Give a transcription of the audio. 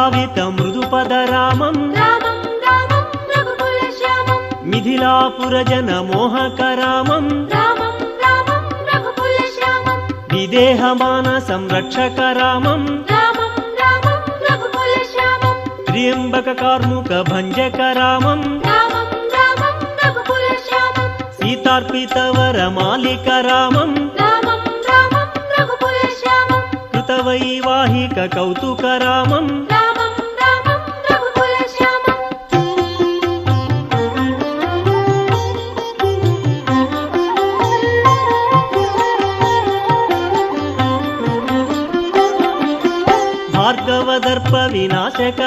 భావిత మృదుపద రామం రామం రామం రఘుకులశ్యామం మిథిలాపురజన మోహక రామం రామం రామం రఘుకులశ్యామం విదేహమాన సంరక్షక రామం రామం రామం రఘుకులశ్యామం Tryambaka కార్ముక భంజక రామం రామం రామం రఘుకులశ్యామం సీతార్పిత వరమాలిక రామం రామం రామం రఘుకులశ్యామం కృతవైవాహిక కౌతుక రామం రామం రామం రఘుకులశ్యామం భార్గవదర్ప వినాశక